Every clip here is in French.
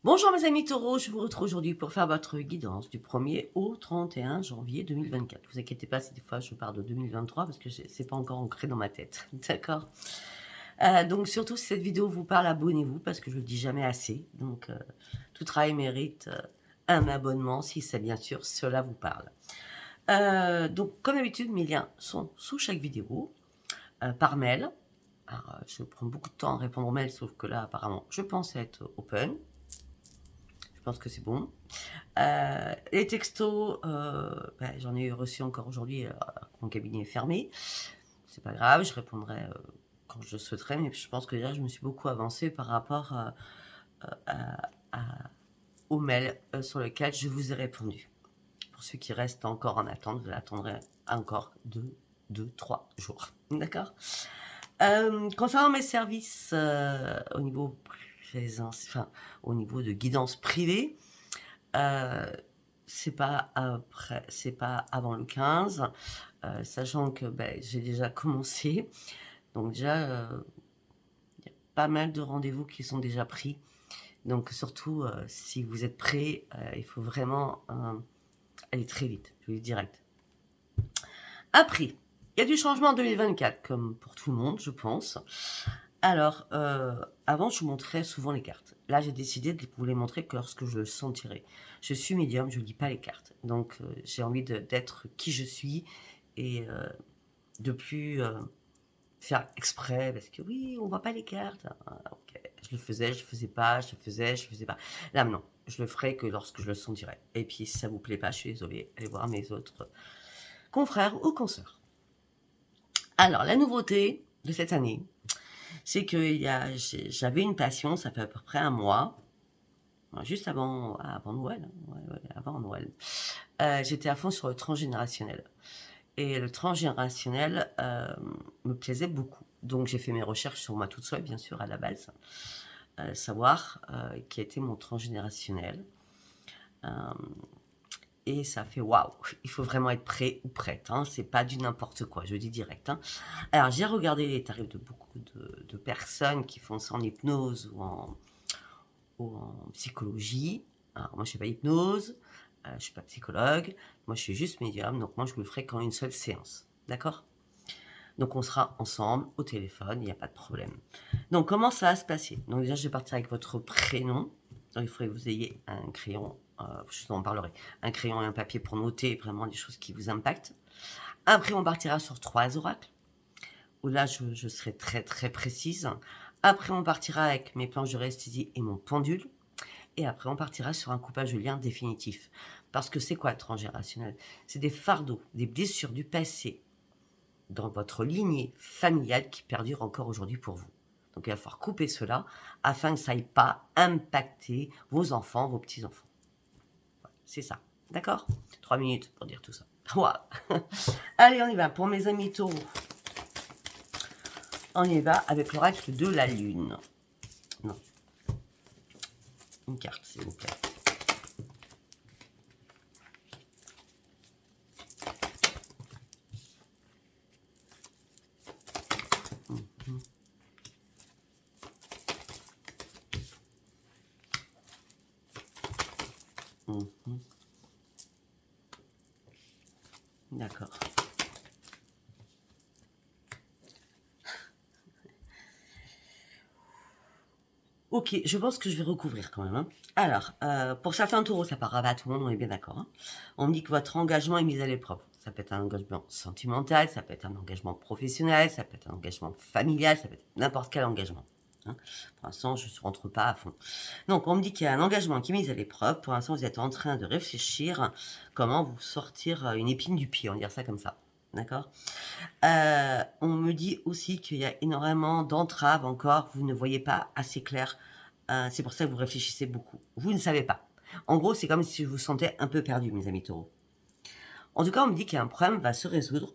Bonjour mes amis taureaux, je vous retrouve aujourd'hui pour faire votre guidance du 1er au 31 janvier 2024. Ne vous inquiétez pas si des fois je parle de 2023 parce que c'est pas encore ancré dans ma tête, d'accord. Donc surtout si cette vidéo vous parle, abonnez-vous parce que je le dis jamais assez. Donc tout travail mérite un abonnement si ça bien sûr cela vous parle. Donc comme d'habitude mes liens sont sous chaque vidéo, par mail. Alors, je prends beaucoup de temps à répondre aux mails sauf que là apparemment je pense être open. Je pense que c'est bon. Les textos, j'en ai reçu encore aujourd'hui, mon cabinet est fermé. C'est pas grave, je répondrai quand je le souhaiterai, mais je pense que déjà je me suis beaucoup avancée par rapport au mail sur lequel je vous ai répondu. Pour ceux qui restent encore en attente, vous attendrez encore 3 jours. D'accord. Concernant mes services au niveau présence, enfin, au niveau de guidance privée, c'est pas avant le 15, sachant que j'ai déjà commencé. Donc déjà, il y a pas mal de rendez-vous qui sont déjà pris. Donc surtout, si vous êtes prêts, il faut vraiment aller très vite, je vous dis direct. Après, il y a du changement en 2024, comme pour tout le monde, je pense. Alors, avant, je vous montrais souvent les cartes. Là, j'ai décidé de vous les montrer que lorsque je le sentirai. Je suis médium, je ne lis pas les cartes. Donc, j'ai envie d'être qui je suis et de plus faire exprès. Parce que oui, on ne voit pas les cartes. Ah, ok. Je le faisais, je le faisais pas, je le faisais, je le faisais pas. Là, non. Je le ferai que lorsque je le sentirai. Et puis, si ça vous plaît pas, je suis désolée. Allez voir mes autres confrères ou consoeurs. Alors, la nouveauté de cette année, c'est que j'avais une passion, ça fait à peu près un mois, juste avant Noël, avant Noël. J'étais à fond sur le transgénérationnel. Et le transgénérationnel me plaisait beaucoup. Donc j'ai fait mes recherches sur moi toute seule, bien sûr, à la base, savoir qui était mon transgénérationnel. Et ça fait waouh, il faut vraiment être prêt ou prête, hein, c'est pas du n'importe quoi, je dis direct. Hein. Alors j'ai regardé les tarifs de beaucoup de personnes qui font ça en hypnose ou en psychologie. Alors moi je suis pas hypnose, je suis pas psychologue, moi je suis juste médium, donc moi je le ferai qu'en une seule séance, d'accord. Donc on sera ensemble au téléphone, il n'y a pas de problème. Donc comment ça va se passer? Donc déjà je vais partir avec votre prénom. Donc, il faudrait que vous ayez un crayon, je vous en parlerai, un crayon et un papier pour noter vraiment les choses qui vous impactent. Après on partira sur 3 oracles, où là je serai très très précise. Après on partira avec mes planches de resthésie et mon pendule. Et après on partira sur un coupage de lien définitif. Parce que c'est quoi le transgénérationnel? C'est des fardeaux, des blessures du passé, dans votre lignée familiale qui perdure encore aujourd'hui pour vous. Donc il va falloir couper cela afin que ça n'aille pas impacter vos enfants, vos petits-enfants. Voilà, c'est ça. D'accord? 3 minutes pour dire tout ça. Wow. Allez, on y va. Pour mes amis taureaux, on y va avec l'oracle de la lune. Non. Une carte, s'il vous plaît. D'accord. Ok, je pense que je vais recouvrir quand même. Hein. Alors, pour certains taureaux, ça parlera pas à tout le monde, on est bien d'accord. Hein. On me dit que votre engagement est mis à l'épreuve. Ça peut être un engagement sentimental, ça peut être un engagement professionnel, ça peut être un engagement familial, ça peut être n'importe quel engagement. Hein. Pour l'instant, je ne rentre pas à fond. Donc, on me dit qu'il y a un engagement qui est mis à l'épreuve. Pour l'instant, vous êtes en train de réfléchir comment vous sortir une épine du pied, on va dire ça comme ça. D'accord. On me dit aussi qu'il y a énormément d'entraves encore, vous ne voyez pas assez clair. C'est pour ça que vous réfléchissez beaucoup. Vous ne savez pas. En gros, c'est comme si je vous sentais un peu perdu, mes amis taureaux. En tout cas, on me dit qu'un problème va se résoudre.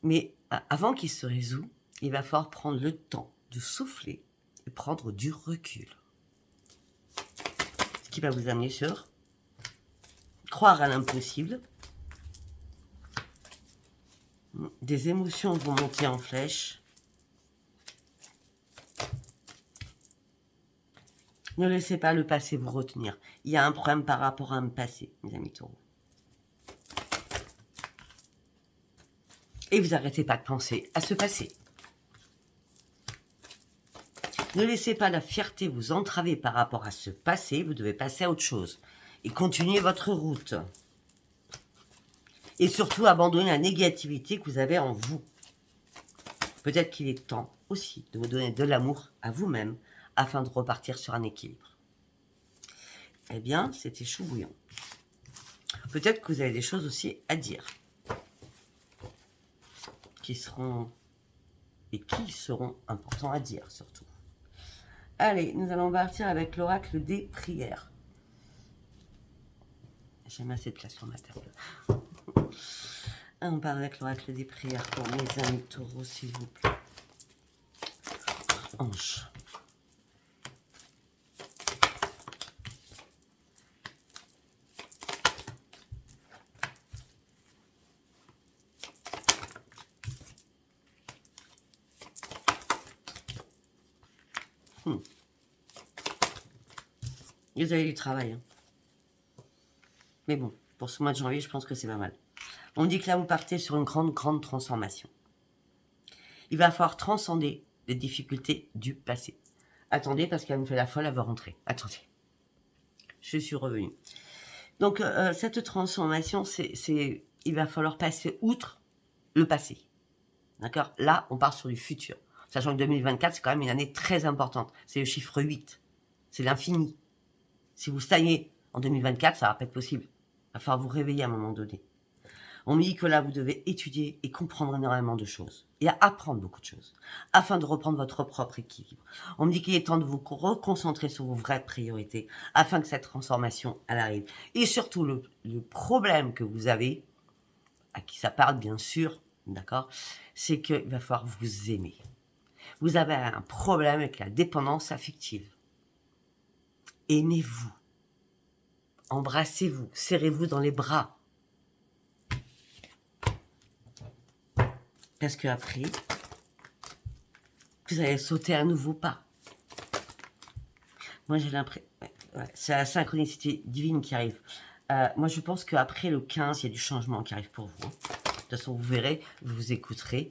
Mais avant qu'il se résout, il va falloir prendre le temps de souffler et prendre du recul. Ce qui va vous amener sur croire à l'impossible. Des émotions vont monter en flèche. Ne laissez pas le passé vous retenir. Il y a un problème par rapport à un passé, mes amis taureaux. Et vous n'arrêtez pas de penser à ce passé. Ne laissez pas la fierté vous entraver par rapport à ce passé. Vous devez passer à autre chose. Et continuer votre route. Et surtout, abandonner la négativité que vous avez en vous. Peut-être qu'il est temps aussi de vous donner de l'amour à vous-même afin de repartir sur un équilibre. Eh bien, c'était chou bouillant. Peut-être que vous avez des choses aussi à dire. Qui seront importants à dire surtout. Allez, nous allons partir avec l'oracle des prières. J'ai jamais assez de place sur ma table. On part avec l'oracle des prières pour mes amis taureaux, s'il vous plaît. Ange. Vous avez du travail. Hein. Mais bon, pour ce mois de janvier, je pense que c'est pas mal. On me dit que là, vous partez sur une grande transformation. Il va falloir transcender les difficultés du passé. Attendez, parce qu'elle me fait la folle, elle va rentrer. Attendez. Je suis revenue. Donc, cette transformation, il va falloir passer outre le passé. D'accord? Là, on part sur du futur. Sachant que 2024, c'est quand même une année très importante. C'est le chiffre 8. C'est l'infini. Si vous stagnez en 2024, ça va pas être possible. Il va falloir vous réveiller à un moment donné. On me dit que là, vous devez étudier et comprendre énormément de choses. Et apprendre beaucoup de choses. Afin de reprendre votre propre équilibre. On me dit qu'il est temps de vous reconcentrer sur vos vraies priorités. Afin que cette transformation, elle arrive. Et surtout, le problème que vous avez, à qui ça parle bien sûr, d'accord, c'est qu'il va falloir vous aimer. Vous avez un problème avec la dépendance affective. Aimez-vous. Embrassez-vous. Serrez-vous dans les bras. Parce qu'après, vous allez sauter un nouveau pas. Moi, j'ai l'impression... Ouais, c'est la synchronicité divine qui arrive. Moi, je pense qu'après le 15, il y a du changement qui arrive pour vous. De toute façon, vous verrez, vous écouterez.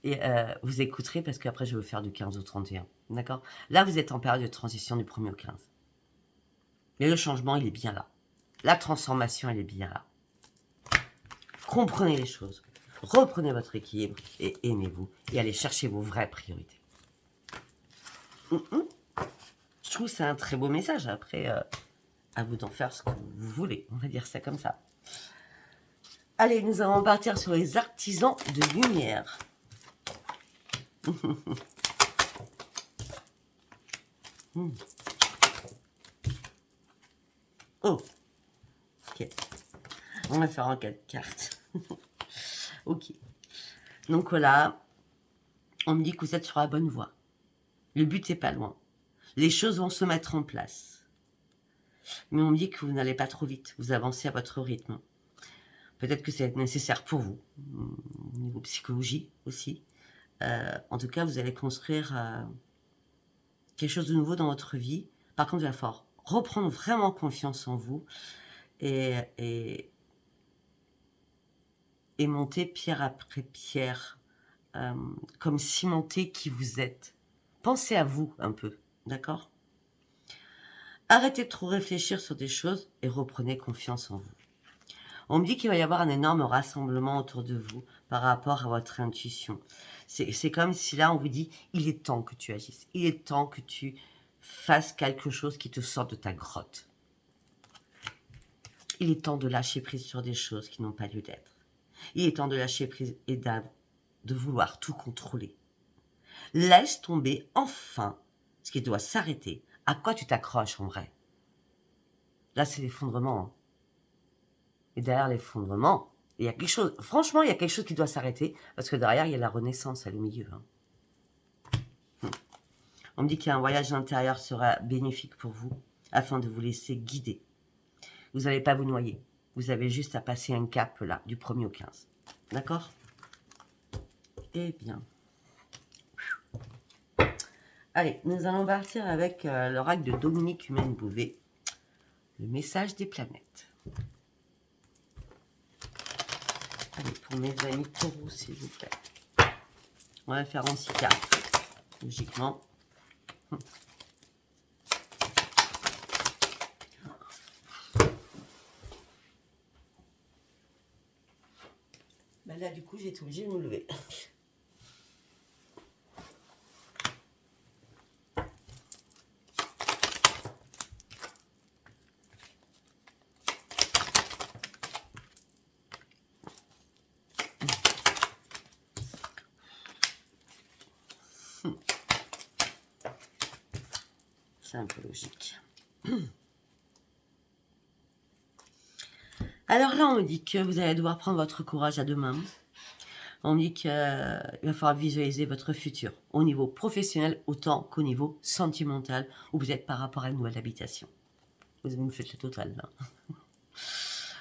Et vous écouterez parce qu'après, je vais vous faire du 15 au 31. D'accord? Là, vous êtes en période de transition du 1er au 15. Mais le changement, il est bien là. La transformation, elle est bien là. Comprenez les choses. Reprenez votre équilibre et aimez-vous. Et allez chercher vos vraies priorités. Je trouve que c'est un très beau message. Après, à vous d'en faire ce que vous voulez. On va dire ça comme ça. Allez, nous allons partir sur les artisans de lumière. Oh, ok. On va faire en 4 cartes. Ok. Donc voilà, on me dit que vous êtes sur la bonne voie. Le but n'est pas loin. Les choses vont se mettre en place. Mais on me dit que vous n'allez pas trop vite. Vous avancez à votre rythme. Peut-être que c'est nécessaire pour vous, au niveau psychologie aussi. En tout cas, vous allez construire quelque chose de nouveau dans votre vie. Par contre, il va falloir reprendre vraiment confiance en vous et monter pierre après pierre, comme cimenter qui vous êtes. Pensez à vous un peu, d'accord? Arrêtez de trop réfléchir sur des choses et reprenez confiance en vous. On me dit qu'il va y avoir un énorme rassemblement autour de vous par rapport à votre intuition. C'est comme si là, on vous dit, il est temps que tu agisses. Il est temps que tu fasses quelque chose qui te sorte de ta grotte. Il est temps de lâcher prise sur des choses qui n'ont pas lieu d'être. Il est temps de lâcher prise et de vouloir tout contrôler. Laisse tomber enfin ce qui doit s'arrêter. À quoi tu t'accroches en vrai? Là, c'est l'effondrement. Hein. Et derrière l'effondrement, il y a quelque chose. Franchement, il y a quelque chose qui doit s'arrêter parce que derrière, il y a la renaissance au milieu. Hein. On me dit qu'un voyage intérieur sera bénéfique pour vous afin de vous laisser guider. Vous n'allez pas vous noyer. Vous avez juste à passer un cap là, du 1er au 15. D'accord? Eh bien. Allez, nous allons partir avec l'oracle de Dominique Humaine-Bouvet. Le message des planètes. Allez, pour mes amis taureaux, s'il vous plaît. On va faire en 6 cartes, logiquement. Ben là, du coup, j'ai été obligée de me lever. C'est un peu logique. Alors là, on me dit que vous allez devoir prendre votre courage à deux mains. On me dit qu'il va falloir visualiser votre futur au niveau professionnel autant qu'au niveau sentimental où vous êtes par rapport à une nouvelle habitation. Vous me faites le total là.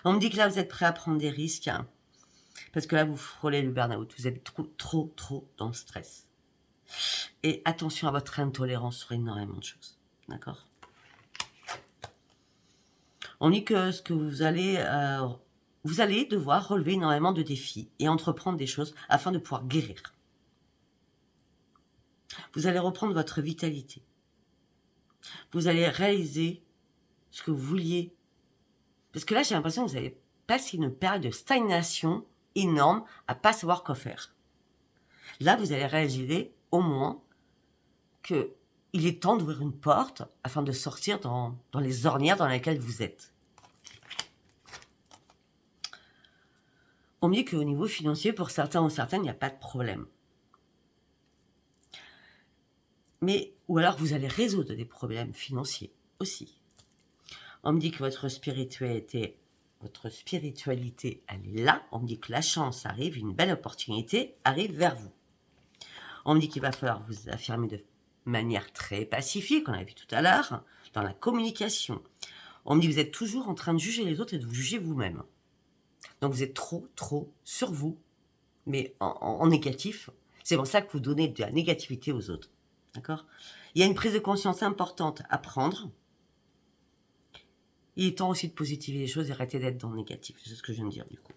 On me dit que là, vous êtes prêt à prendre des risques hein, parce que là, vous frôlez le burn-out. Vous êtes trop dans le stress. Et attention à votre intolérance sur énormément de choses. D'accord ? On dit que ce que vous allez devoir relever énormément de défis et entreprendre des choses afin de pouvoir guérir. Vous allez reprendre votre vitalité. Vous allez réaliser ce que vous vouliez. Parce que là, j'ai l'impression que vous allez passer une période de stagnation énorme à pas savoir quoi faire. Là, vous allez réaliser au moins que il est temps d'ouvrir une porte afin de sortir dans les ornières dans lesquelles vous êtes. On me dit qu'au niveau financier, pour certains ou certaines, il n'y a pas de problème. Mais, ou alors vous allez résoudre des problèmes financiers aussi. On me dit que votre spiritualité, elle est là. On me dit que la chance arrive, une belle opportunité arrive vers vous. On me dit qu'il va falloir vous affirmer de manière très pacifique, on l'a vu tout à l'heure, dans la communication. On me dit que vous êtes toujours en train de juger les autres et de vous juger vous-même. Donc vous êtes trop sur vous, mais en négatif. C'est pour ça que vous donnez de la négativité aux autres. D'accord ? Il y a une prise de conscience importante à prendre. Il est temps aussi de positiver les choses et arrêter d'être dans le négatif. C'est ce que je viens de dire du coup.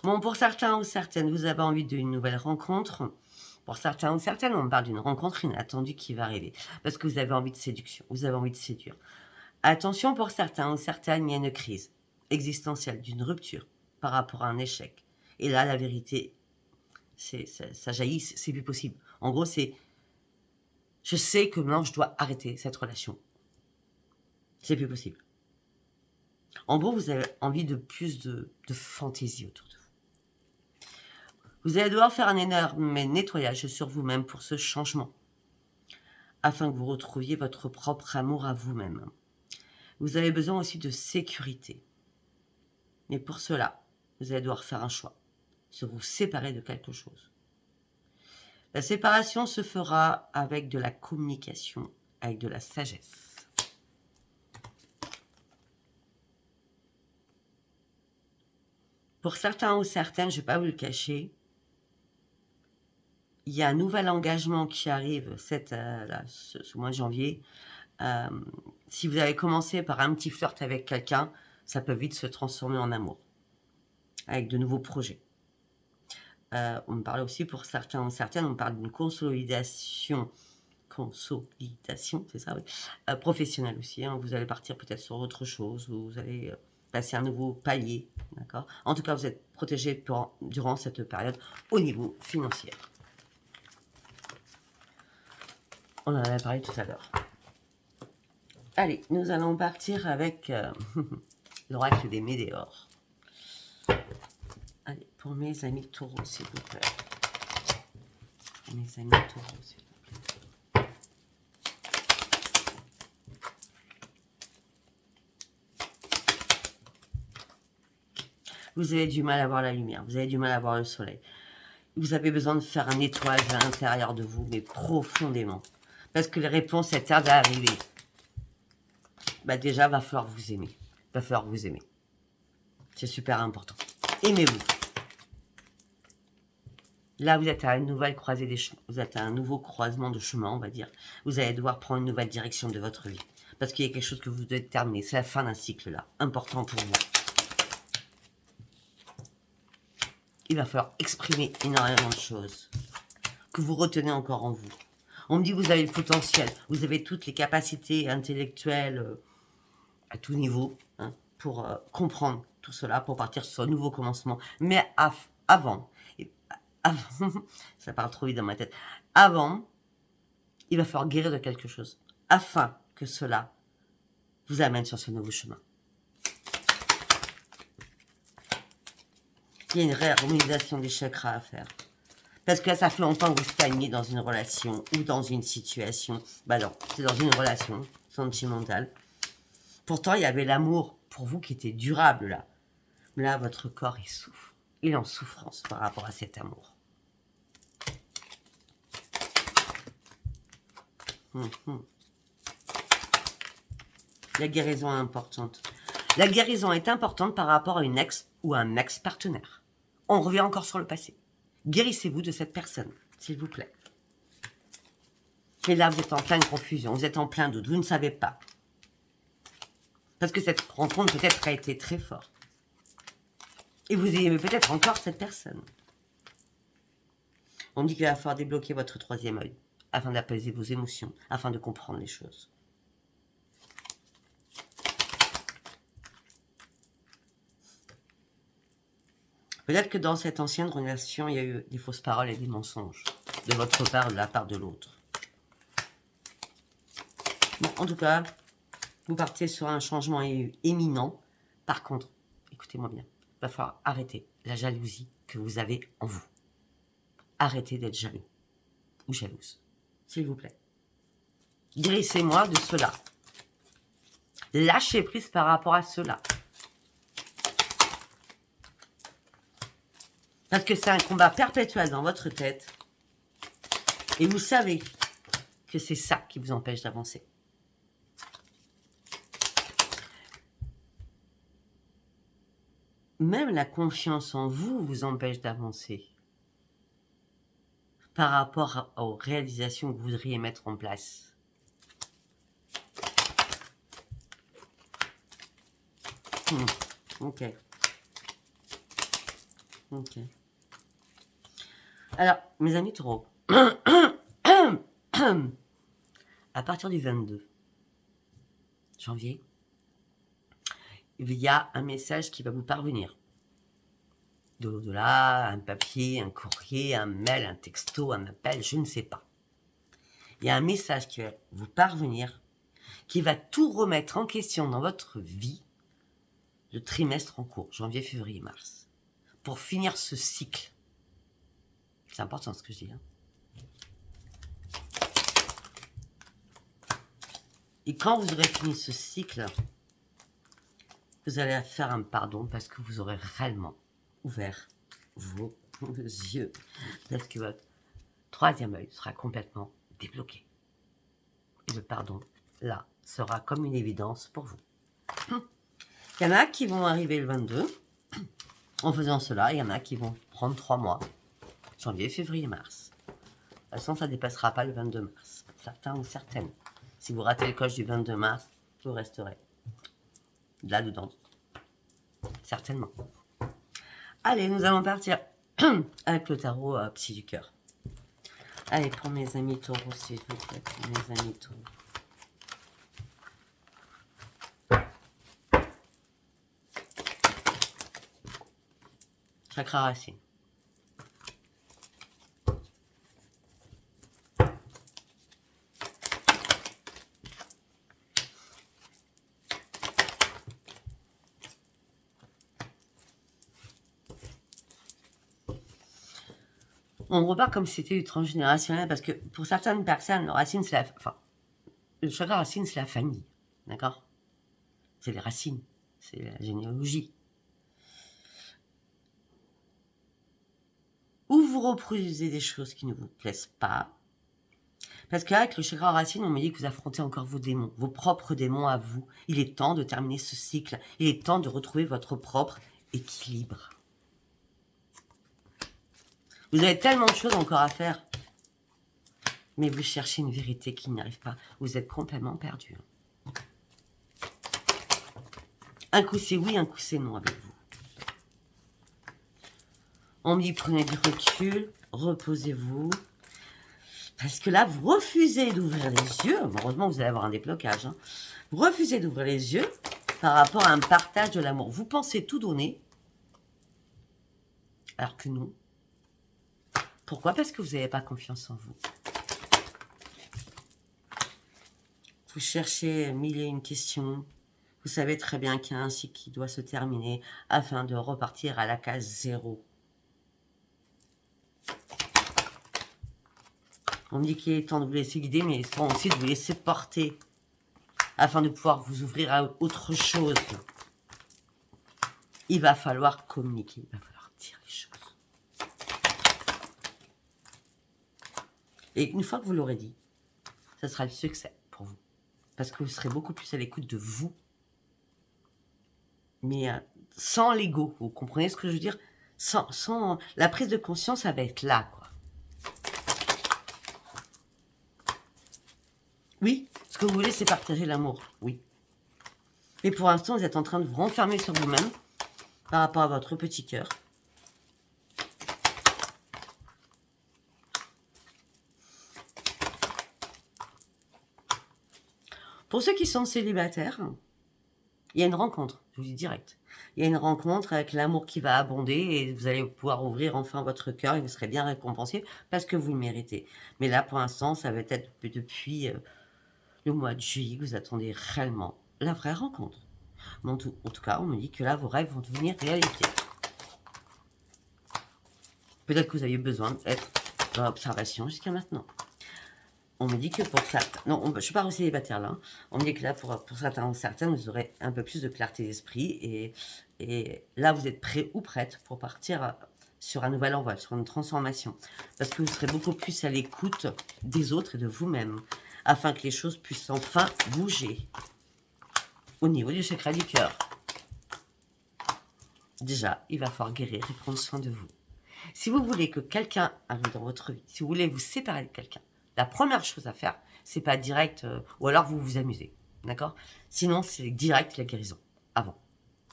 Bon, pour certains ou certaines, vous avez envie d'une nouvelle rencontre. Pour certains ou certaines, on parle d'une rencontre inattendue qui va arriver. Parce que vous avez envie de séduction, vous avez envie de séduire. Attention, pour certains ou certaines, il y a une crise existentielle, d'une rupture par rapport à un échec. Et là, la vérité, ça jaillit, c'est plus possible. En gros, c'est... Je sais que maintenant, je dois arrêter cette relation. C'est plus possible. En gros, vous avez envie de plus de fantaisie autour de vous. Vous allez devoir faire un énorme nettoyage sur vous-même pour ce changement, afin que vous retrouviez votre propre amour à vous-même. Vous avez besoin aussi de sécurité. Mais pour cela, vous allez devoir faire un choix, se vous séparer de quelque chose. La séparation se fera avec de la communication, avec de la sagesse. Pour certains ou certaines, je ne vais pas vous le cacher, il y a un nouvel engagement qui arrive ce mois de janvier. Si vous avez commencé par un petit flirt avec quelqu'un, ça peut vite se transformer en amour, avec de nouveaux projets. On me parle aussi pour certains ou certaines, on me parle d'une consolidation, c'est ça, oui, professionnelle aussi. Hein. Vous allez partir peut-être sur autre chose, ou vous allez passer un nouveau palier, d'accord ? En tout cas, vous êtes protégé durant cette période au niveau financier. On en avait parlé tout à l'heure. Allez, nous allons partir avec l'oracle des météores. Allez, pour mes amis taureaux, s'il vous plaît. Mes amis taureaux, s'il vous plaît. Vous avez du mal à voir la lumière, vous avez du mal à voir le soleil. Vous avez besoin de faire un nettoyage à l'intérieur de vous, mais profondément. Parce que les réponses, elles tardent à arriver. Bah déjà, va falloir vous aimer. Va falloir vous aimer. C'est super important. Aimez-vous. Là, vous êtes à une nouvelle croisée des chemins. Vous êtes à un nouveau croisement de chemin, on va dire. Vous allez devoir prendre une nouvelle direction de votre vie. Parce qu'il y a quelque chose que vous devez terminer. C'est la fin d'un cycle, là. Important pour vous. Il va falloir exprimer énormément de choses que vous retenez encore en vous. On me dit que vous avez le potentiel. Vous avez toutes les capacités intellectuelles à tout niveau, hein, pour comprendre tout cela, pour partir sur un nouveau commencement. Mais avant, ça part trop vite dans ma tête, avant, il va falloir guérir de quelque chose, afin que cela vous amène sur ce nouveau chemin. Il y a une réharmonisation des chakras à faire. Parce que là, ça fait longtemps que vous stagnez dans une relation ou dans une situation. Bah non, c'est dans une relation sentimentale. Pourtant, il y avait l'amour pour vous qui était durable là. Mais là, votre corps, il souffre. Il est en souffrance par rapport à cet amour. La guérison est importante. La guérison est importante par rapport à une ex ou à un ex-partenaire. On revient encore sur le passé. Guérissez-vous de cette personne, s'il vous plaît. Et là, vous êtes en pleine confusion, vous êtes en plein doute, vous ne savez pas. Parce que cette rencontre peut-être a été très forte. Et vous aimez peut-être encore cette personne. On dit qu'il va falloir débloquer votre troisième œil, afin d'apaiser vos émotions, afin de comprendre les choses. Peut-être que dans cette ancienne relation, il y a eu des fausses paroles et des mensonges, de votre part, de la part de l'autre. Bon, en tout cas, vous partez sur un changement éminent. Par contre, écoutez-moi bien, il va falloir arrêter la jalousie que vous avez en vous. Arrêtez d'être jaloux ou jalouse, s'il vous plaît. Guérissez-moi de cela. Lâchez prise par rapport à cela. Parce que c'est un combat perpétuel dans votre tête. Et vous savez que c'est ça qui vous empêche d'avancer. Même la confiance en vous vous empêche d'avancer. Par rapport aux réalisations que vous voudriez mettre en place. Ok. Ok. Alors, mes amis taureaux, à partir du 22 janvier, il y a un message qui va vous parvenir. De l'au-delà, un papier, un courrier, un mail, un texto, un appel, je ne sais pas. Il y a un message qui va vous parvenir, qui va tout remettre en question dans votre vie, le trimestre en cours, janvier, février, mars, pour finir ce cycle. C'est important ce que je dis. Hein. Et quand vous aurez fini ce cycle, vous allez faire un pardon parce que vous aurez réellement ouvert vos yeux. Parce que votre troisième œil sera complètement débloqué. Et le pardon, là, sera comme une évidence pour vous. Il y en a qui vont arriver le 22 en faisant cela. Il y en a qui vont prendre 3 mois. Janvier, février, mars. De toute façon, ça ne dépassera pas le 22 mars. Certains ou certaines. Si vous ratez le coche du 22 mars, vous resterez là-dedans. Certainement. Allez, nous allons partir avec le tarot psy du cœur. Allez, pour mes amis taureaux, s'il vous plaît, pour mes amis taureaux. Chakra racine. On repart comme si c'était du transgénérationnel parce que pour certaines personnes, le racine, c'est le chakra racine, c'est la famille. D'accord? C'est les racines. C'est la généalogie. Ou vous reproduisez des choses qui ne vous plaisent pas. Parce qu'avec le chakra racine, on me dit que vous affrontez encore vos démons, vos propres démons à vous. Il est temps de terminer ce cycle. Il est temps de retrouver votre propre équilibre. Vous avez tellement de choses encore à faire. Mais vous cherchez une vérité qui n'arrive pas. Vous êtes complètement perdu. Un coup c'est oui, un coup c'est non avec vous. On me dit prenez du recul, reposez-vous. Parce que là, vous refusez d'ouvrir les yeux. Heureusement, vous allez avoir un déblocage. Hein. Vous refusez d'ouvrir les yeux par rapport à un partage de l'amour. Vous pensez tout donner, alors que non. Pourquoi? Parce que vous n'avez pas confiance en vous. Vous cherchez mille et une questions. Vous savez très bien qu'il y a un cycle qui doit se terminer afin de repartir à la case 0. On me dit qu'il est temps de vous laisser guider, mais il faut aussi de vous laisser porter afin de pouvoir vous ouvrir à autre chose. Il va falloir communiquer, il va falloir dire les choses. Et une fois que vous l'aurez dit, ça sera le succès pour vous. Parce que vous serez beaucoup plus à l'écoute de vous. Mais sans l'ego, vous comprenez ce que je veux dire? Sans la prise de conscience, ça va être là, quoi. Oui, ce que vous voulez, c'est partager l'amour, oui. Mais pour l'instant, vous êtes en train de vous renfermer sur vous-même par rapport à votre petit cœur. Pour ceux qui sont célibataires, il y a une rencontre, je vous dis direct. Il y a une rencontre avec l'amour qui va abonder et vous allez pouvoir ouvrir enfin votre cœur et vous serez bien récompensé parce que vous le méritez. Mais là, pour l'instant, ça va être depuis le mois de juillet que vous attendez réellement la vraie rencontre. Mais en tout cas, on me dit que là, vos rêves vont devenir réalité. Peut-être que vous aviez besoin d'être dans l'observation jusqu'à maintenant. On me dit que pour certains... Non, je ne suis pas au célibataire là. On me dit que là, pour certains, vous aurez un peu plus de clarté d'esprit. Et là, vous êtes prêt ou prête pour partir sur un nouvel envol, sur une transformation. Parce que vous serez beaucoup plus à l'écoute des autres et de vous-même. Afin que les choses puissent enfin bouger. Au niveau du secret du cœur. Déjà, il va falloir guérir et prendre soin de vous. Si vous voulez que quelqu'un arrive dans votre vie, si vous voulez vous séparer de quelqu'un, la première chose à faire, c'est pas direct, ou alors vous vous amusez, d'accord? Sinon, c'est direct la guérison, avant,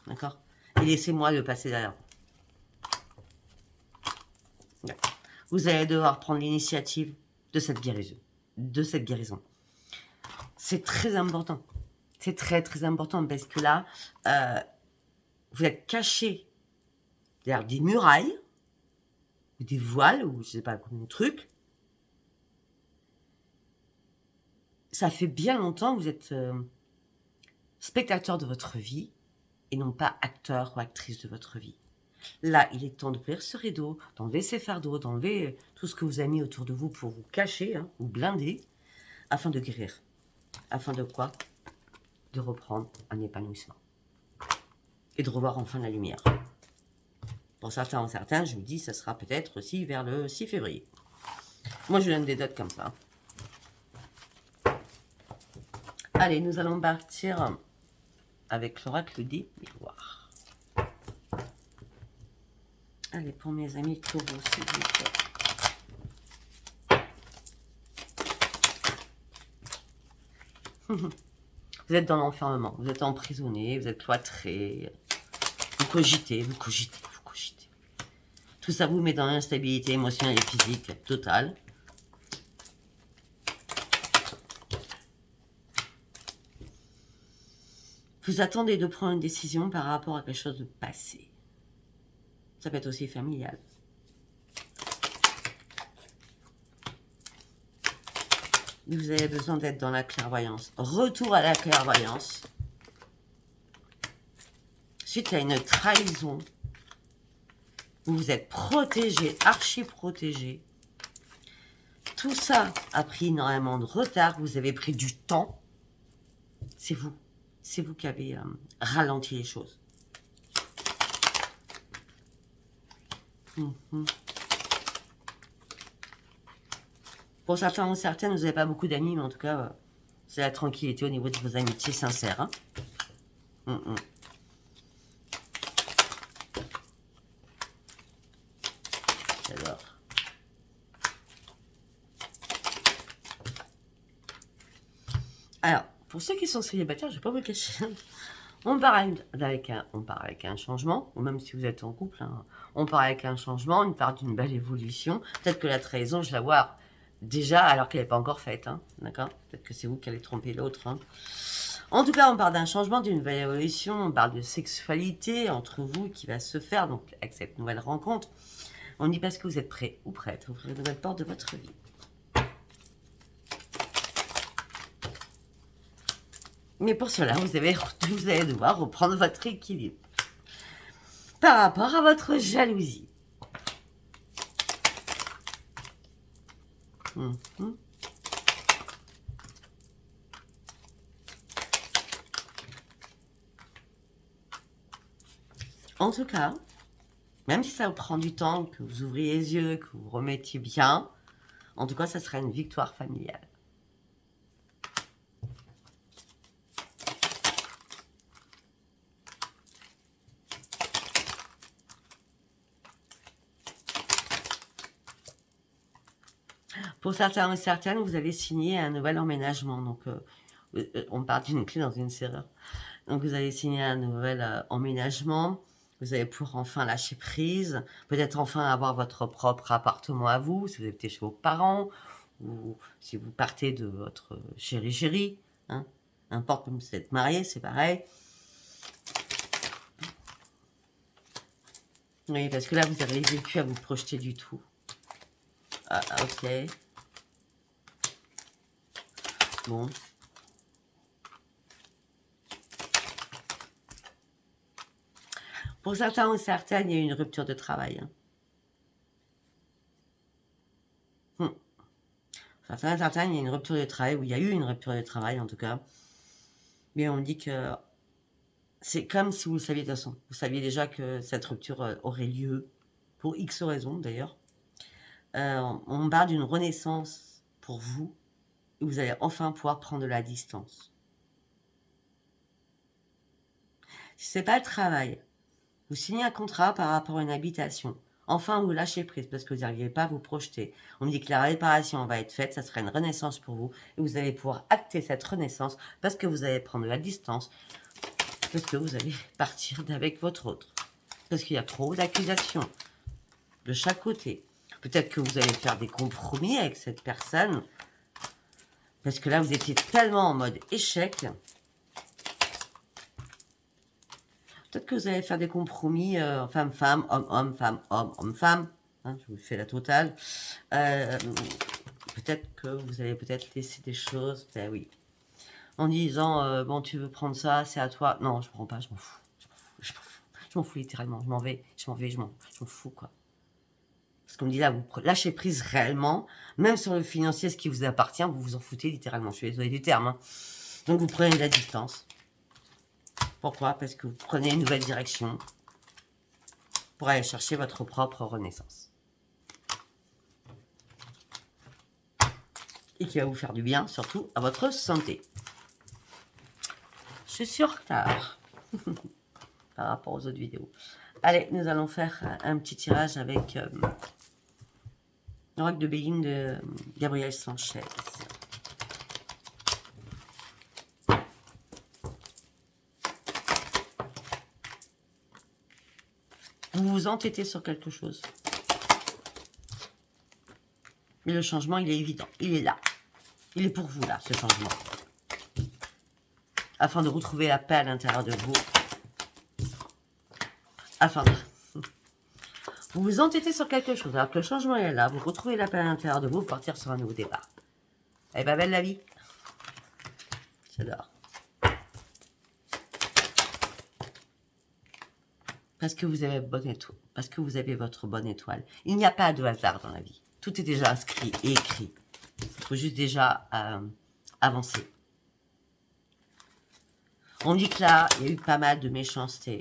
d'accord? Et laissez-moi le passer derrière vous. Vous allez devoir prendre l'initiative de cette guérison. C'est très important. C'est très, très important parce que là, vous êtes caché derrière des murailles, ou des voiles, ou je sais pas, un truc. Ça fait bien longtemps que vous êtes spectateur de votre vie et non pas acteur ou actrice de votre vie. Là, il est temps d'ouvrir ce rideau, d'enlever ces fardeaux, d'enlever tout ce que vous avez mis autour de vous pour vous cacher, hein, ou blinder, afin de guérir. Afin de quoi? De reprendre un épanouissement. Et de revoir enfin la lumière. Pour certains, je vous dis, ça sera peut-être aussi vers le 6 février. Moi, je vous donne des dates comme ça. Allez, nous allons partir avec l'oracle des miroirs. Allez, pour mes amis taureaux, s'il vous plaît. Vous êtes dans l'enfermement, vous êtes emprisonné, vous êtes cloîtré. Vous cogitez. Tout ça vous met dans l'instabilité émotionnelle et physique totale. Vous attendez de prendre une décision par rapport à quelque chose de passé. Ça peut être aussi familial. Vous avez besoin d'être dans la clairvoyance. Retour à la clairvoyance. Suite à une trahison, vous vous êtes protégé, archi protégé. Tout ça a pris énormément de retard. Vous avez pris du temps. C'est vous. C'est vous qui avez ralenti les choses. Pour certains ou certaines, vous n'avez pas beaucoup d'amis, mais en tout cas, c'est la tranquillité au niveau de vos amitiés sincères. Hein. J'adore. pour ceux qui sont célibataires, je ne vais pas vous le cacher. On part avec un changement, ou même si vous êtes en couple, hein, on part avec un changement, une part d'une belle évolution. Peut-être que la trahison, je la vois déjà alors qu'elle n'est pas encore faite, hein, d'accord? Peut-être que c'est vous qui allez tromper l'autre. Hein. En tout cas, on parle d'un changement, d'une belle évolution, on parle de sexualité entre vous qui va se faire, donc avec cette nouvelle rencontre. On dit parce que vous êtes prêt ou prête à ouvrir une nouvelle porte de votre vie. Mais pour cela, vous allez devoir reprendre votre équilibre par rapport à votre jalousie. En tout cas, même si ça vous prend du temps, que vous ouvriez les yeux, que vous remettiez bien, en tout cas, ça sera une victoire familiale. Pour certains et certaines, vous allez signer un nouvel emménagement. Donc, on part d'une clé dans une serrure. Donc, vous allez signer un nouvel emménagement. Vous allez pouvoir enfin lâcher prise. Peut-être enfin avoir votre propre appartement à vous, si vous êtes chez vos parents, ou si vous partez de votre chéri. Hein. N'importe, comme vous êtes marié, c'est pareil. Oui, parce que là, vous avez vécu à vous projeter du tout. Ah, ok. Bon. Pour certains ou certaines, il y a eu une rupture de travail. Hein. Certains et certaines, il y a une rupture de travail, ou il y a eu une rupture de travail en tout cas. Mais on dit que c'est comme si vous le saviez de toute façon. Vous saviez déjà que cette rupture aurait lieu, pour X raisons d'ailleurs. On parle d'une renaissance pour vous, et vous allez enfin pouvoir prendre de la distance. Si ce n'est pas le travail, vous signez un contrat par rapport à une habitation. Enfin, vous lâchez prise parce que vous n'arrivez pas à vous projeter. On me dit que la réparation va être faite, ça sera une renaissance pour vous. Et vous allez pouvoir acter cette renaissance parce que vous allez prendre de la distance, parce que vous allez partir d'avec votre autre. Parce qu'il y a trop d'accusations de chaque côté. Peut-être que vous allez faire des compromis avec cette personne. Parce que là, vous étiez tellement en mode échec. Peut-être que vous allez faire des compromis femme-femme, homme-homme, femme-homme, homme-femme. Hein, je vous fais la totale. Peut-être que vous allez peut-être laisser des choses. Ben oui. En disant, bon, tu veux prendre ça, c'est à toi. Non, je prends pas, je m'en fous. Je m'en fous littéralement. Je m'en fous, quoi. Parce qu'on me dit là, vous lâchez prise réellement. Même sur le financier, ce qui vous appartient, vous vous en foutez littéralement. Je suis désolée du terme. Hein. Donc, vous prenez de la distance. Pourquoi? Parce que vous prenez une nouvelle direction pour aller chercher votre propre renaissance. Et qui va vous faire du bien, surtout à votre santé. Je suis sur retard par rapport aux autres vidéos. Allez, nous allons faire un petit tirage avec l'oracle de Béline de Gabriel Sanchez. Vous vous entêtez sur quelque chose. Mais le changement, il est évident. Il est là. Il est pour vous, là, ce changement. Afin de retrouver la paix à l'intérieur de vous. Vous vous entêtez sur quelque chose. Alors que le changement est là. Vous retrouvez la paix à l'intérieur de vous. Vous partir sur un nouveau départ. Elle est pas belle, la vie? J'adore. Parce que vous avez votre bonne étoile. Il n'y a pas de hasard dans la vie. Tout est déjà inscrit et écrit. Il faut juste déjà avancer. On dit que là, il y a eu pas mal de méchanceté.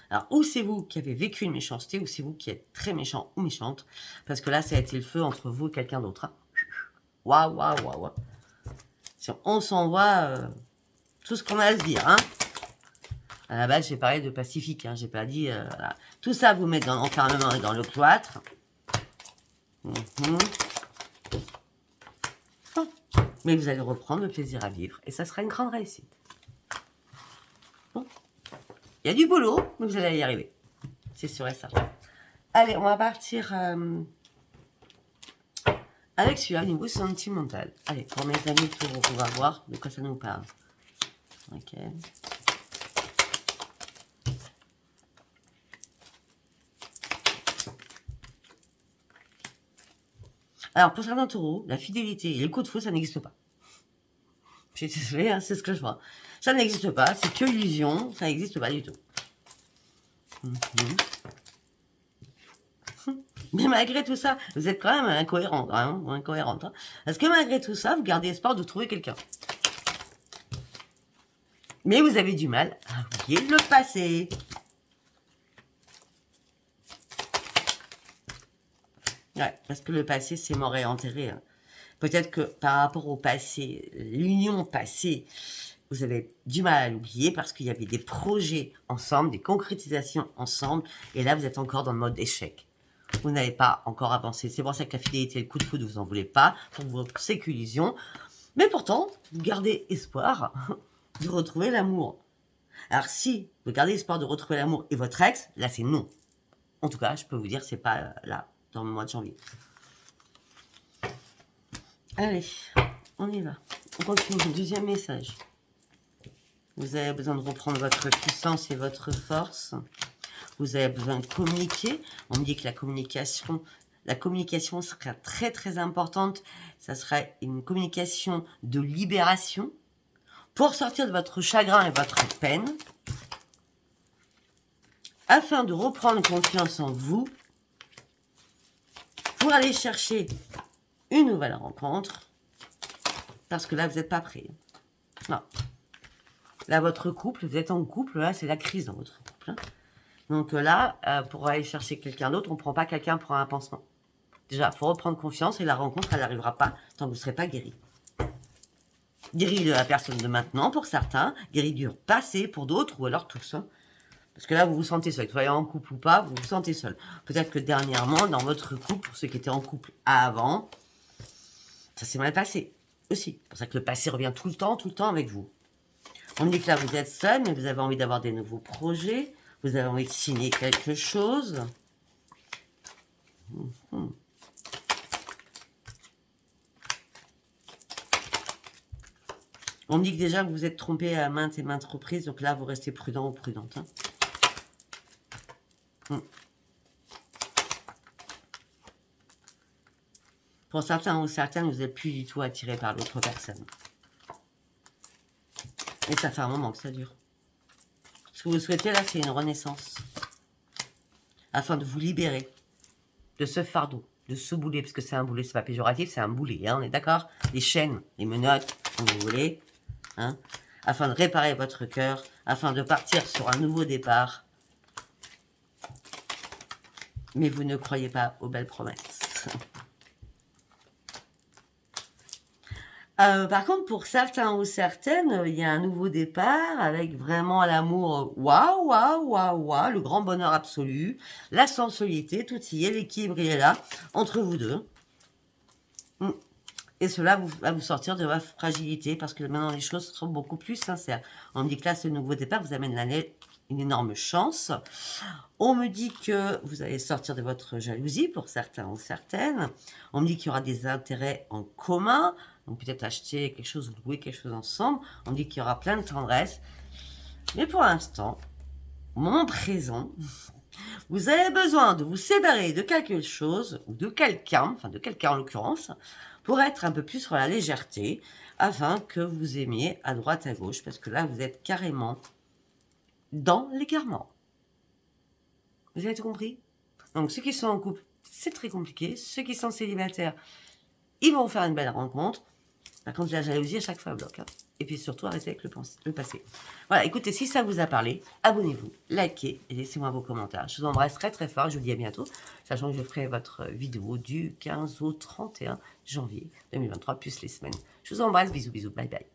Alors, ou c'est vous qui avez vécu une méchanceté, ou c'est vous qui êtes très méchant ou méchante. Parce que là, ça a été le feu entre vous et quelqu'un d'autre. Hein. Waouh, waouh, waouh, waouh. On s'envoie tout ce qu'on a à se dire. Hein. À la base, j'ai parlé de pacifique. Hein. J'ai pas dit... voilà. Tout ça, vous mettez dans l'enfermement et dans le cloître. Mais vous allez reprendre le plaisir à vivre et ça sera une grande réussite. Bon. Il y a du boulot, mais vous allez y arriver. C'est sûr et certain. Allez, on va partir avec celui-là au niveau sentimental. Allez, pour mes amis, on va voir de quoi ça nous parle. Ok. Alors, pour certains taureaux, la fidélité et le coup de fou, ça n'existe pas. Je suis désolée, hein, c'est ce que je vois. Ça n'existe pas, c'est que l'illusion, ça n'existe pas du tout. Mais malgré tout ça, vous êtes quand même incohérent, hein, ou incohérente. Hein, parce que malgré tout ça, vous gardez espoir de trouver quelqu'un. Mais vous avez du mal à oublier le passé. Ouais, parce que le passé, c'est mort et enterré. Hein. Peut-être que par rapport au passé, l'union passée, vous avez du mal à l'oublier parce qu'il y avait des projets ensemble, des concrétisations ensemble, et là, vous êtes encore dans le mode échec. Vous n'avez pas encore avancé. C'est pour ça que la fidélité et le coup de foudre, vous n'en voulez pas, pour vos sécurisions. Mais pourtant, vous gardez espoir de retrouver l'amour. Alors si vous gardez espoir de retrouver l'amour et votre ex, là c'est non. En tout cas, je peux vous dire, c'est pas là, dans le mois de janvier. Allez, on y va. On continue. Deuxième message. Vous avez besoin de reprendre votre puissance et votre force. Vous avez besoin de communiquer. On me dit que la communication sera très très importante. Ça sera une communication de libération pour sortir de votre chagrin et votre peine, afin de reprendre confiance en vous, pour aller chercher une nouvelle rencontre, parce que là, vous n'êtes pas prêt. Non. Là, votre couple, vous êtes en couple, là, c'est la crise dans votre couple. Hein. Donc là, pour aller chercher quelqu'un d'autre, on ne prend pas quelqu'un pour un pansement. Déjà, il faut reprendre confiance et la rencontre, elle n'arrivera pas tant que vous ne serez pas guéri. Guéri de la personne de maintenant pour certains, guéri du passé pour d'autres, ou alors tous. Hein. Parce que là, vous vous sentez seul. Que vous soyez en couple ou pas, vous vous sentez seul. Peut-être que dernièrement, dans votre couple, pour ceux qui étaient en couple avant, ça s'est mal passé aussi. C'est pour ça que le passé revient tout le temps avec vous. On me dit que là, vous êtes seul, mais vous avez envie d'avoir des nouveaux projets. Vous avez envie de signer quelque chose. On me dit que déjà, vous vous êtes trompé à maintes et maintes reprises. Donc là, vous restez prudent ou prudente. Hein. Pour certains ou certaines, vous n'êtes plus du tout attiré par l'autre personne. Et ça fait un moment que ça dure. Ce que vous souhaitez là, c'est une renaissance. Afin de vous libérer de ce fardeau, de ce boulet. Parce que c'est un boulet, c'est pas péjoratif, c'est un boulet. Hein, on est d'accord? Les chaînes, les menottes, comme vous voulez. Hein, afin de réparer votre cœur. Afin de partir sur un nouveau départ. Mais vous ne croyez pas aux belles promesses. Par contre, pour certains ou certaines, il y a un nouveau départ avec vraiment l'amour, waouh, waouh, waouh, waouh, le grand bonheur absolu, la sensualité, tout y est, l'équilibre il est là, entre vous deux. Et cela va vous sortir de votre fragilité, parce que maintenant les choses seront beaucoup plus sincères. On me dit que là, ce nouveau départ vous amène une énorme chance. On me dit que vous allez sortir de votre jalousie, pour certains ou certaines. On me dit qu'il y aura des intérêts en commun, donc peut-être acheter quelque chose, ou louer quelque chose ensemble. On me dit qu'il y aura plein de tendresse. Mais pour l'instant, au moment présent, vous avez besoin de vous séparer de quelque chose, ou de quelqu'un, enfin de quelqu'un en l'occurrence, pour être un peu plus sur la légèreté, afin que vous aimiez à droite, à gauche, parce que là, vous êtes carrément dans l'égarement. Vous avez tout compris? Donc, ceux qui sont en couple, c'est très compliqué. Ceux qui sont célibataires, ils vont faire une belle rencontre. Par contre, la jalousie, à chaque fois, bloque. Hein. Et puis surtout, arrêtez avec le passé. Voilà, écoutez, si ça vous a parlé, abonnez-vous, likez et laissez-moi vos commentaires. Je vous embrasse très très fort. Je vous dis à bientôt, sachant que je ferai votre vidéo du 15 au 31 janvier 2023, plus les semaines. Je vous embrasse, bisous, bisous, bye bye.